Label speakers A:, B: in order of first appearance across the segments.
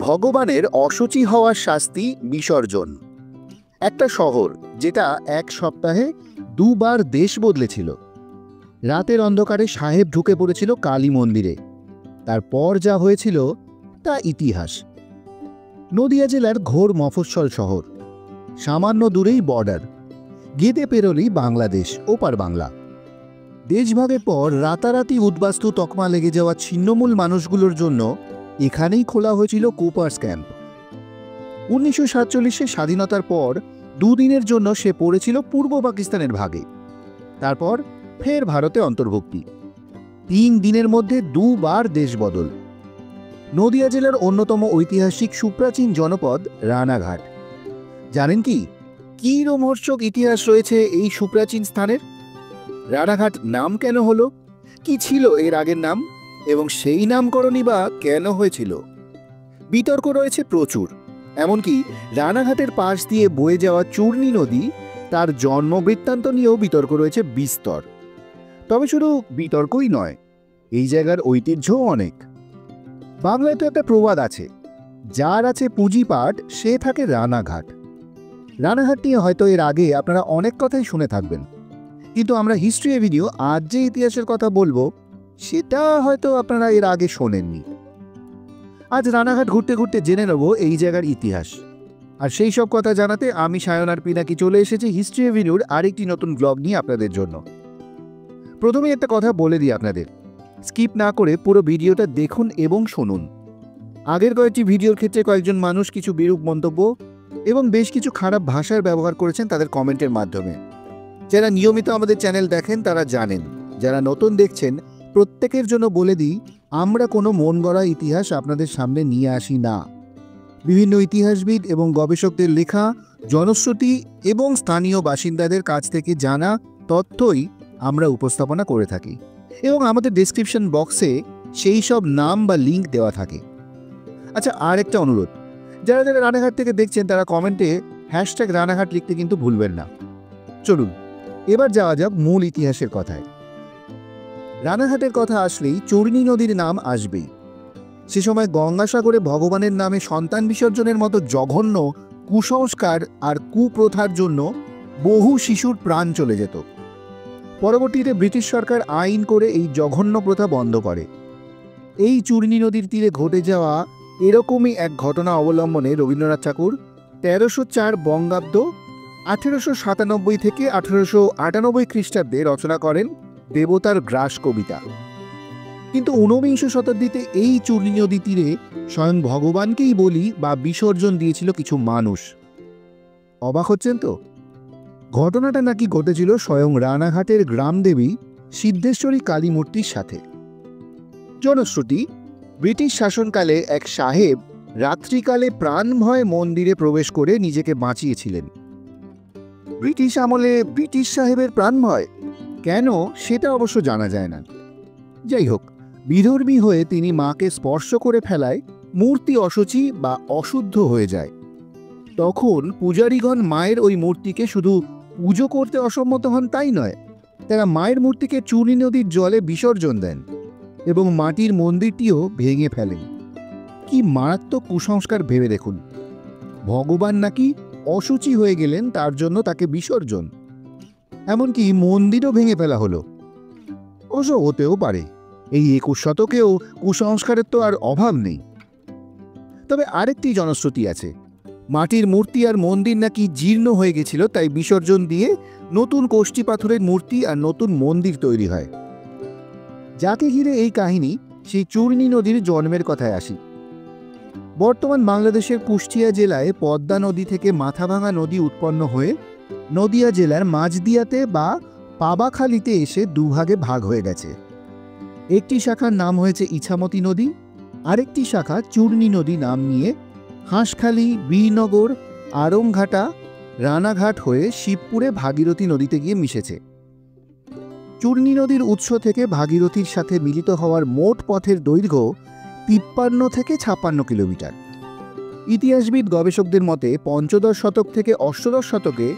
A: ভগবানের অশুচি হওয়ার শাস্তি বিসর্জন। একটা শহর যেটা এক সপ্তাহে দুবার দেশ বদলেছিল। রাতের অন্ধকারে সাহেব ঢুকে পড়েছিল কালী মন্দিরে। তারপর যা হয়েছিল তা ইতিহাস। নদিয়া জেলার ঘোর মফস্বল শহর, সামান্য দূরেই বর্ডার, গেদে পেরোলেই বাংলাদেশ, ওপার বাংলা। দেশভাগের পর রাতারাতি উদ্বাস্তু তকমা লেগে যাওয়া ছিন্নমূল মানুষগুলোর জন্য এখানেই খোলা হয়েছিল কুপার্স ক্যাম্প। 1947-এ স্বাধীনতার পর দুদিনের জন্য সে পড়েছিল পূর্ব পাকিস্তানের ভাগে। তারপর ফের ভারতে অন্তর্ভুক্তি। 3 দিনের মধ্যে দুবার দেশ বদল। নদিয়া জেলার অন্যতম ঐতিহাসিক সুপ্রাচীন জনপদ রানাঘাট। জানেন কি রোমহর্ষক ইতিহাস রয়েছে এই সুপ্রাচীন স্থানের? রানাঘাট নাম কেন হলো, কি ছিল এর আগের নাম, এবং সেই নামকরণই বা কেন হয়েছিল? বিতর্ক রয়েছে প্রচুর। এমনকি রানাঘাটের পাশ দিয়ে বয়ে যাওয়া চূর্ণী নদী, তার জন্ম বৃত্তান্ত নিয়েও বিতর্ক রয়েছে বিস্তর। তবে শুধু বিতর্কই নয়, এই জায়গার ঐতিহ্যও অনেক। বাংলায় তো একটা প্রবাদ আছে, যার আছে পুঁজিপাট সে থাকে রানাঘাট। রানাঘাট নিয়ে হয়তো এর আগে আপনারা অনেক কথাই শুনে থাকবেন, কিন্তু আমরা হিস্ট্রি ভিডিও আজ যে ইতিহাসের কথা বলবো সেটা হয়তো আপনারা এর আগে শোনেননি। আজ রানাঘাট ঘুরতে ঘুরতে জেনে নেব এই জায়গার ইতিহাস। আর সেই সব কথা জানাতে আমি সায়ন আর পিনাকি চলে এসেছি হিস্ট্রি ভিডিওর আরেকটি নতুন ব্লগ নিয়ে আপনাদের জন্য। প্রথমেই একটা কথা বলে দিই আপনাদের, স্কিপ না করে পুরো ভিডিওটা দেখুন এবং শুনুন। আগের কয়েকটি ভিডিওর ক্ষেত্রে কয়েকজন মানুষ কিছু বিরূপ মন্তব্য এবং বেশ কিছু খারাপ ভাষার ব্যবহার করেছেন তাদের কমেন্টের মাধ্যমে। যারা নিয়মিত আমাদের চ্যানেল দেখেন তারা জানেন, যারা নতুন দেখছেন প্রত্যেকের জন্য বলে দিই, আমরা কোনো মন গড়া ইতিহাস আপনাদের সামনে নিয়ে আসি না। বিভিন্ন ইতিহাসবিদ এবং গবেষকদের লেখা, জনশ্রুতি এবং স্থানীয় বাসিন্দাদের কাছ থেকে জানা তথ্যই আমরা উপস্থাপনা করে থাকি, এবং আমাদের ডেসক্রিপশন বক্সে সেই সব নাম বা লিঙ্ক দেওয়া থাকে। আচ্ছা, আর একটা অনুরোধ, যারা যারা রানাঘাট থেকে দেখছেন তারা কমেন্টে #রানাঘাট লিখতে কিন্তু ভুলবেন না। চলুন এবার যাওয়া যাক মূল ইতিহাসের কথায়। রানাঘাটের কথা আসলেই চূর্ণী নদীর নাম আসবেই। সে সময় গঙ্গাসাগরে ভগবানের নামে সন্তান বিসর্জনের মতো জঘন্য কুসংস্কার আর কুপ্রথার জন্য বহু শিশুর প্রাণ চলে যেত। পরবর্তীতে ব্রিটিশ সরকার আইন করে এই জঘন্য প্রথা বন্ধ করে। এই চূর্ণী নদীর তীরে ঘটে যাওয়া এরকমই এক ঘটনা অবলম্বনে রবীন্দ্রনাথ ঠাকুর 1304 বঙ্গাব্দ 1897 থেকে 1898 খ্রিস্টাব্দে রচনা করেন দেবতার গ্রাস কবিতা। কিন্তু 19বিংশ শতাব্দীতে এই চূর্ণী নদী তীরে স্বয়ং ভগবানকেই বলি বা বিসর্জন দিয়েছিল কিছু মানুষ। অবাক হচ্ছেন তো? ঘটনাটা নাকি ঘটেছিল স্বয়ং রানাঘাটের গ্রামদেবী সিদ্ধেশ্বরী কালী মূর্তির সাথে। জনশ্রুতি, ব্রিটিশ শাসনকালে এক সাহেব রাত্রিকালে প্রাণভয়ে মন্দিরে প্রবেশ করে নিজেকে বাঁচিয়েছিলেন। ব্রিটিশ আমলে ব্রিটিশ সাহেবের প্রাণভয় কেন সেটা অবশ্য জানা যায় না। যাই হোক, বিধর্মী হয়ে তিনি মাকে স্পর্শ করে ফেলায় মূর্তি অশুচি বা অশুদ্ধ হয়ে যায়। তখন পূজারীগণ মায়ের ওই মূর্তিকে শুধু পুজো করতে অসম্মত হন তাই নয়, তারা মায়ের মূর্তিকে চূর্ণী নদীর জলে বিসর্জন দেন এবং মাটির মন্দিরটিও ভেঙে ফেলেন। কি মারাত্মক কুসংস্কার ভেবে দেখুন! ভগবান নাকি অশুচি হয়ে গেলেন, তার জন্য তাকে বিসর্জন, এমনকি মন্দিরও ভেঙে ফেলা হলো। অবশ্য হতেও পারে, এই 21 শতকেও কুসংস্কারের তো আর অভাব নেই। তবে আরেকটি জনশ্রুতি আছে, মাটির মূর্তি আর মন্দির নাকি জীর্ণ হয়ে গেছিল, তাই বিসর্জন দিয়ে নতুন কোষ্ঠী পাথরের মূর্তি আর নতুন মন্দির তৈরি হয়। যাকে ঘিরে এই কাহিনী, সেই চূর্ণী নদীর জন্মের কথায় আসি। বর্তমান বাংলাদেশের কুষ্টিয়া জেলায় পদ্মা নদী থেকে মাথাভাঙা নদী উৎপন্ন হয়ে নদিয়া জেলার মাঝদিয়াতে বা পাবাখালীতে এসে দুভাগে ভাগ হয়ে গেছে। একটি শাখার নাম হয়েছে ইছামতি নদী, আরেকটি শাখা চূর্ণী নদী নাম নিয়ে হাঁসখালী, বীরনগর, আরংঘাটা, রানাঘাট হয়ে শিবপুরে ভাগীরথী নদীতে গিয়ে মিশেছে। চূর্ণী নদীর উৎস থেকে ভাগীরথীর সাথে মিলিত হওয়ার মোট পথের দৈর্ঘ্য 53 থেকে 56 কিলোমিটার। ইতিহাসবিদ গবেষকদের মতে 15 শতক থেকে 18 শতকে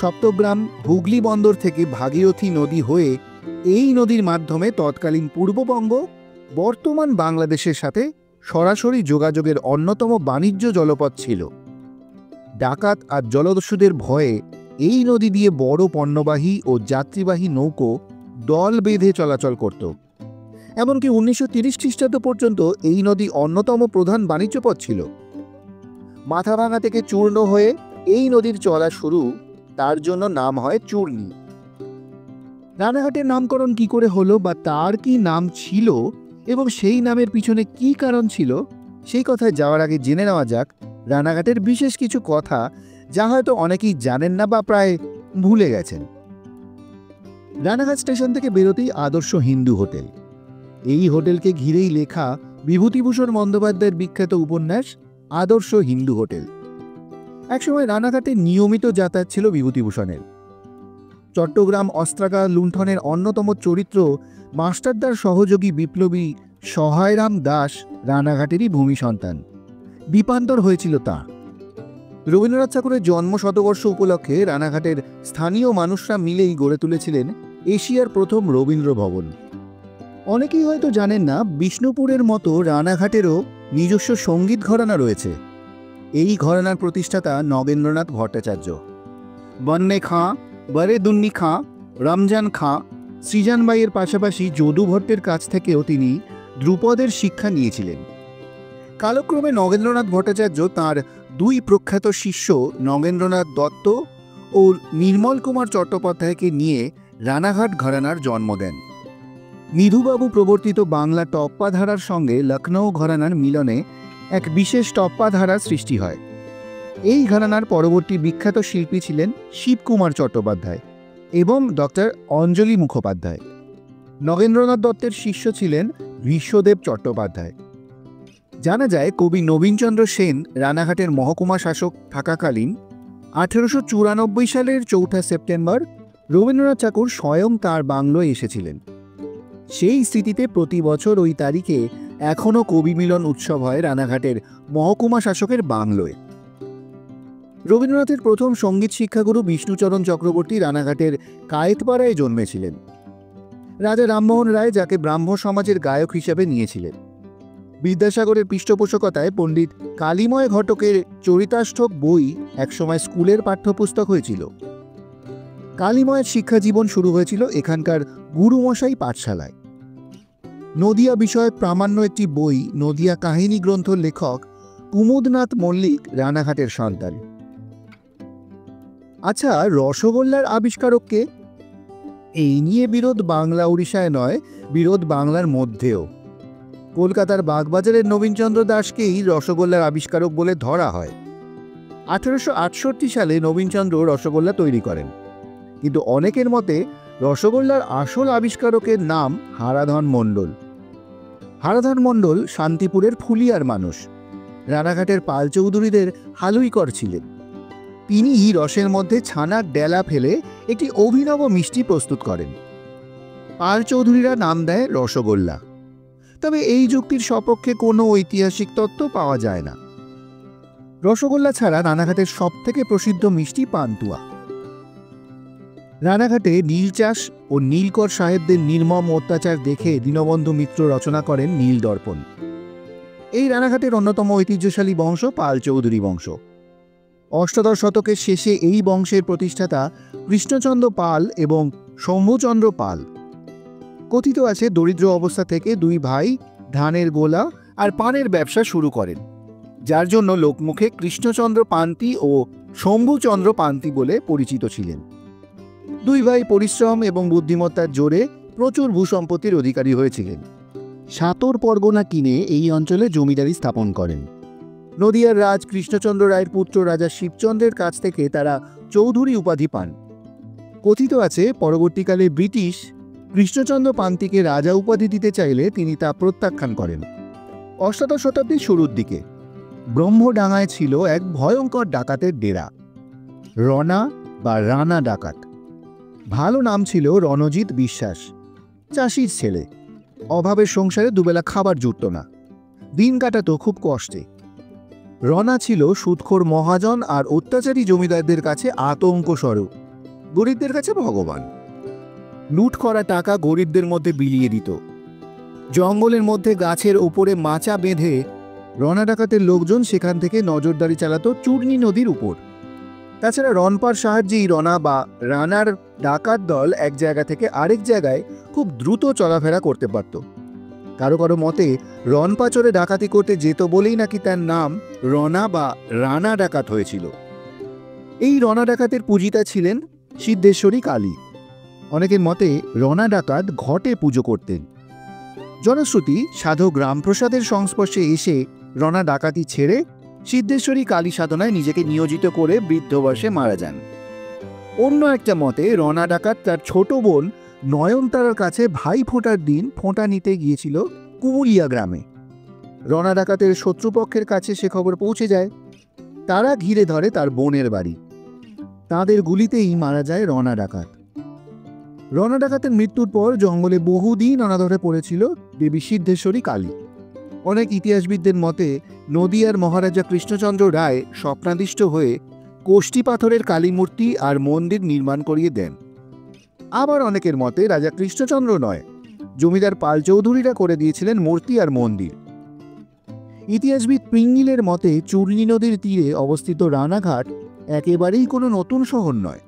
A: সপ্তগ্রাম হুগলি বন্দর থেকে ভাগীরথী নদী হয়ে এই নদীর মাধ্যমে তৎকালীন পূর্ববঙ্গ বর্তমান বাংলাদেশের সাথে সরাসরি যোগাযোগের অন্যতম বাণিজ্য জলপথ ছিল। ডাকাত আর জলদস্যুদের ভয়ে এই নদী দিয়ে বড় পণ্যবাহী ও যাত্রীবাহী নৌকো দল বেঁধে চলাচল করত। এমনকি 1930 খ্রিস্টাব্দ পর্যন্ত এই নদী অন্যতম প্রধান বাণিজ্য পথ ছিল। মাথাভাঙা থেকে চূর্ণ হয়ে এই নদীর চলা শুরু, তার জন্য নাম হয় চূর্ণী। রানাঘাটের নামকরণ কি করে হলো বা তার কি নাম ছিল এবং সেই নামের পিছনে কি কারণ ছিল, সেই কথায় যাওয়ার আগে জেনে নেওয়া যাক রানাঘাটের বিশেষ কিছু কথা, যা হয়তো অনেকেই জানেন না বা প্রায় ভুলে গেছেন। রানাঘাট স্টেশন থেকে বেরোতেই আদর্শ হিন্দু হোটেল। এই হোটেলকে ঘিরেই লেখা বিভূতিভূষণ বন্দ্যোপাধ্যায়ের বিখ্যাত উপন্যাস আদর্শ হিন্দু হোটেল। একসময় রানাঘাটে নিয়মিত যাতায়াত ছিল বিভূতিভূষণের। চট্টগ্রাম অস্ত্রাগার লুণ্ঠনের অন্যতম চরিত্র মাস্টারদার সহযোগী বিপ্লবী সহায়রাম দাস রানাঘাটেরই ভূমি সন্তান। দ্বীপান্তর হয়েছিল তা। রবীন্দ্রনাথ ঠাকুরের জন্ম শতবর্ষ উপলক্ষে রানাঘাটের স্থানীয় মানুষরা মিলেই গড়ে তুলেছিলেন এশিয়ার প্রথম রবীন্দ্র ভবন। অনেকেই হয়তো জানেন না, বিষ্ণুপুরের মতো রানাঘাটেরও নিজস্ব সঙ্গীত ঘরানা রয়েছে। এই ঘরানার প্রতিষ্ঠাতা নগেন্দ্রনাথ ভট্টাচার্য। বন্নে খাঁ, বরে দুন্নি খাঁ, রমজান খাঁ, সৃজনবাইয়ের পাশাপাশি যদু ভট্টের কাছ থেকেও তিনি ধ্রুপদের শিক্ষা নিয়েছিলেন। কালক্রমে নগেন্দ্রনাথ ভট্টাচার্য তাঁর দুই প্রখ্যাত শিষ্য নগেন্দ্রনাথ দত্ত ও নির্মল কুমার চট্টোপাধ্যায়কে নিয়ে রানাঘাট ঘরানার জন্ম দেন। নিধুবাবু প্রবর্তিত বাংলা টপ্পা ধারার সঙ্গে লখনৌ ঘরানার মিলনে এক বিশেষ টপ্পা ধারার সৃষ্টি হয়। এই ঘরানার পরবর্তী বিখ্যাত শিল্পী ছিলেন শিবকুমার চট্টোপাধ্যায় এবং ডক্টর অঞ্জলি মুখোপাধ্যায়। নগেন্দ্রনাথ দত্তের শিষ্য ছিলেন বিশ্বদেব চট্টোপাধ্যায়। জানা যায় কবি নবীনচন্দ্র সেন রানাঘাটের মহকুমা শাসক থাকাকালীন 1894 সালের 4 সেপ্টেম্বর রবীন্দ্রনাথ ঠাকুর স্বয়ং তাঁর বাংলোয় এসেছিলেন। সেই স্মৃতিতে প্রতি বছর ওই তারিখে এখনও কবি মিলন উৎসব হয় রানাঘাটের মহকুমা শাসকের বাংলোয়। রবীন্দ্রনাথের প্রথম সঙ্গীত শিক্ষাগুরু বিষ্ণুচরণ চক্রবর্তী রানাঘাটের কায়েতপাড়ায় জন্মেছিলেন। রাজা রামমোহন রায় যাকে ব্রাহ্ম সমাজের গায়ক হিসেবে নিয়েছিলেন। বিদ্যাসাগরের পৃষ্ঠপোষকতায় পণ্ডিত কালীময় ঘটকের চরিতাষ্ঠক বই একসময় স্কুলের পাঠ্যপুস্তক হয়েছিল। কালীময়ের শিক্ষাজীবন শুরু হয়েছিল এখানকার গুরুমশাই পাঠশালায়। নদিয়া বিষয়ক প্রামাণ্য একটি বই নদিয়া কাহিনী গ্রন্থর লেখক কুমুদনাথ মল্লিক রানাঘাটের সন্তান। আচ্ছা, রসগোল্লার আবিষ্কারক কে? এই নিয়ে বিরোধ বাংলা উড়িষ্যায় নয়, বিরোধ বাংলার মধ্যেও। কলকাতার বাগবাজারের নবীনচন্দ্র দাসকেই রসগোল্লার আবিষ্কারক বলে ধরা হয়। 1868 সালে নবীনচন্দ্র রসগোল্লা তৈরি করেন, কিন্তু অনেকের মতে রসগোল্লার আসল আবিষ্কারকের নাম হারাধন মণ্ডল। হারাধন মণ্ডল শান্তিপুরের ফুলিয়ার মানুষ, রানাঘাটের পাল চৌধুরীদের হালুইকর ছিলেন। তিনি রসের মধ্যে ছানার ডেলা ফেলে একটি অভিনব মিষ্টি প্রস্তুত করেন। পাল চৌধুরীরা নাম দেয় রসগোল্লা। তবে এই যুক্তির সপক্ষে কোনো ঐতিহাসিক তত্ত্ব পাওয়া যায় না। রসগোল্লা ছাড়া রানাঘাটের সবথেকে প্রসিদ্ধ মিষ্টি পান্তুয়া। রানাঘাটে নীল চাষ ও নীলকর সাহেবদের নির্মম অত্যাচার দেখে দীনবন্ধু মিত্র রচনা করেন নীল দর্পণ। এই রানাঘাটের অন্যতম ঐতিহ্যশালী বংশ পাল চৌধুরী বংশ। অষ্টাদশ শতকের শেষে এই বংশের প্রতিষ্ঠাতা কৃষ্ণচন্দ্র পাল এবং শম্ভুচন্দ্র পাল। কথিত আছে দরিদ্র অবস্থা থেকে দুই ভাই ধানের গোলা আর পানের ব্যবসা শুরু করেন, যার জন্য লোকমুখে কৃষ্ণচন্দ্র পান্তি ও শম্ভুচন্দ্র পান্তি বলে পরিচিত ছিলেন। দুই ভাই পরিশ্রম এবং বুদ্ধিমত্তার জোরে প্রচুর ভূসম্পত্তির অধিকারী হয়েছিলেন। সাতর পরগনা কিনে এই অঞ্চলে জমিদারি স্থাপন করেন। নদিয়ার রাজ কৃষ্ণচন্দ্র রায়ের পুত্র রাজা শিবচন্দ্রের কাছ থেকে তারা চৌধুরী উপাধি পান। কথিত আছে পরবর্তীকালে ব্রিটিশ কৃষ্ণচন্দ্র পান্তিকে রাজা উপাধি দিতে চাইলে তিনি তা প্রত্যাখ্যান করেন। অষ্টাদশ শতাব্দীর শুরুর দিকে ব্রহ্মডাঙ্গায় ছিল এক ভয়ঙ্কর ডাকাতের ডেরা, রনা বা রানা ডাকাত। ভালো নাম ছিল রণজিৎ বিশ্বাস। চাষির ছেলে, অভাবের সংসারে দুবেলা খাবার জুটত না, দিন কাটাতো খুব কষ্টে। রনা ছিল সুদখোর মহাজন আর অত্যাচারী জমিদারদের কাছে আতঙ্ক স্বরূপ, গরিবদের কাছে ভগবান। লুট করা টাকা গরিবদের মধ্যে বিলিয়ে দিত। জঙ্গলের মধ্যে গাছের ওপরে মাচা বেঁধে রণা ডাকাতের লোকজন সেখান থেকে নজরদারি চালাতো চূর্ণী নদীর উপর। তাছাড়া রণপার সাহায্যেই রণা বা রানার ডাকাত দল এক জায়গা থেকে আরেক জায়গায় খুব দ্রুত চলাফেরা করতে পারত। কারো কারো মতে রণপা চড়ে ডাকাতি করতে যেত বলেই নাকি তার নাম রণা বা রানা ডাকাত হয়েছিল। এই রণা ডাকাতের পূজিতা ছিলেন সিদ্ধেশ্বরী কালী। অনেকের মতে রণা ডাকাত ঘটে পুজো করতেন। জনশ্রুতি সাধক রামপ্রসাদের সংস্পর্শে এসে রণা ডাকাতি ছেড়ে সিদ্ধেশ্বরী কালী সাধনায় নিজেকে নিয়োজিত করে বৃদ্ধ বয়সে মারা যান। অন্য একটা মতে রণা ডাকাত তার ছোট বোন নয়নতারার কাছে ভাই ফোঁটার দিন ফোঁটা নিতে গিয়েছিল কুমুলিয়া গ্রামে। রণা ডাকাতের শত্রুপক্ষের কাছে সে খবর পৌঁছে যায়। তারা ঘিরে ধরে তার বোনের বাড়ি। তাদের গুলিতেই মারা যায় রণা ডাকাত। রণা ডাকাতের মৃত্যুর পর জঙ্গলে বহুদিন অনাদরে পড়েছিল দেবী সিদ্ধেশ্বরী কালী। অনেক ইতিহাসবিদদের মতে নদিয়ার মহারাজা কৃষ্ণচন্দ্র রায় স্বপ্নাদিষ্ট হয়ে কোষ্ঠী পাথরের কালী মূর্তি আর মন্দির নির্মাণ করিয়ে দেন। আবার অনেকের মতে রাজা কৃষ্ণচন্দ্র নয়, জমিদার পাল চৌধুরীরা করে দিয়েছিলেন মূর্তি আর মন্দির। ইতিহাসবিদ পিঙ্গিলের মতে চূর্ণী নদীর তীরে অবস্থিত রানাঘাট একেবারেই কোনো নতুন শহর নয়।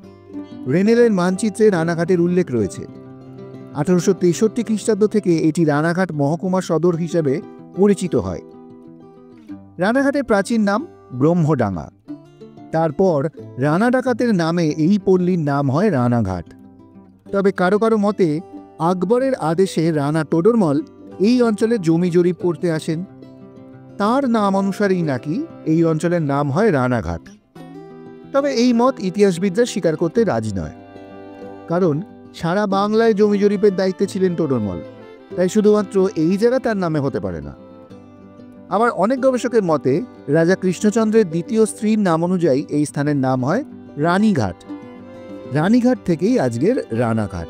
A: রেনেলের মানচিত্রে রানাঘাটের উল্লেখ রয়েছে। 1863 খ্রিস্টাব্দ থেকে এটি রানাঘাট মহকুমা সদর হিসেবে পরিচিত হয়। রানাঘাটের প্রাচীন নাম ব্রহ্মডাঙ্গা। তারপর রানা ডাকাতের নামে এই পল্লীর নাম হয় রানাঘাট। তবে কারো কারো মতে আকবরের আদেশে রানা টোডরমল এই অঞ্চলে জমি জরিপ করতে আসেন। তার নাম অনুসারেই নাকি এই অঞ্চলের নাম হয় রানাঘাট। তবে এই মত ইতিহাসবিদরা স্বীকার করতে রাজি নয়, কারণ সারা বাংলায় জমি জরিপের দায়িত্বে ছিলেন টোডরমল, তাই শুধুমাত্র এই জায়গা তার নামে হতে পারে না। আবার অনেক গবেষকের মতে রাজা কৃষ্ণচন্দ্রের দ্বিতীয় স্ত্রীর নাম অনুযায়ী এই স্থানের নাম হয় রানীঘাট। রানীঘাট থেকেই আজকের রানাঘাট।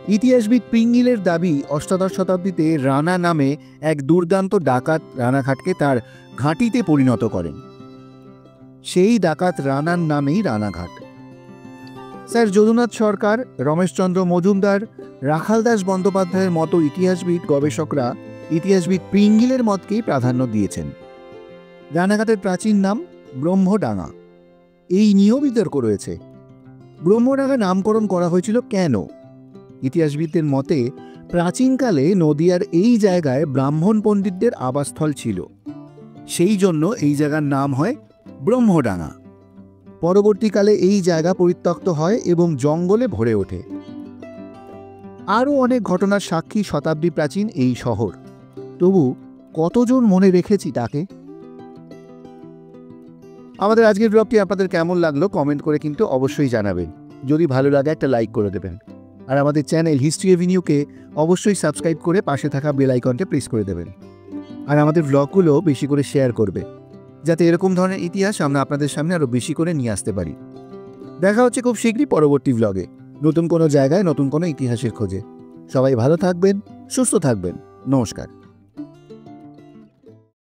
A: ইতিহাসবিদ পিঙ্গিলের দাবি অষ্টাদশ শতাব্দীতে রানা নামে এক দুর্দান্ত ডাকাত রানাঘাটকে তার ঘাঁটিতে পরিণত করেন। সেই ডাকাত রানার নামেই রানাঘাট। স্যার যদুনাথ সরকার, রমেশচন্দ্র মজুমদার, রাখালদাস বন্দ্যোপাধ্যায়ের মতো ইতিহাসবিদ গবেষকরা ইতিহাসবিদ পিঙ্গিলের মতকেই প্রাধান্য দিয়েছেন। রানাঘাটের প্রাচীন নাম ব্রহ্মডাঙ্গা। এই নিয়েও বিতর্ক রয়েছে। ব্রহ্মডাঙ্গা নামকরণ করা হয়েছিল কেন? ইতিহাসবিদদের মতে প্রাচীনকালে নদিয়ার এই জায়গায় ব্রাহ্মণ পণ্ডিতদের আবাসস্থল ছিল, সেই জন্য এই জায়গার নাম হয় ব্রহ্মডাঙ্গা। পরবর্তীকালে এই জায়গা পরিত্যক্ত হয় এবং জঙ্গলে ভরে ওঠে। আরও অনেক ঘটনার সাক্ষী শতাব্দী প্রাচীন এই শহর। তবু কতজন মনে রেখেছি তাকে? আমাদের আজকের ব্লগটি আপনাদের কেমন লাগলো কমেন্ট করে কিন্তু অবশ্যই জানাবেন। যদি ভালো লাগে একটা লাইক করে দেবেন, আর আমাদের চ্যানেল হিস্ট্রি এভিনিউকে অবশ্যই সাবস্ক্রাইব করে পাশে থাকা বেল আইকনটা প্রেস করে দেবেন। আর আমাদের ব্লগগুলো বেশি করে শেয়ার করবে, যাতে এরকম ধরনের ইতিহাস আমরা আপনাদের সামনে আরও বেশি করে নিয়ে আসতে পারি। দেখা হচ্ছে খুব শীঘ্রই পরবর্তী ব্লগে, নতুন কোনো জায়গায় নতুন কোনো ইতিহাসের খোঁজে। সবাই ভালো থাকবেন, সুস্থ থাকবেন। নমস্কার।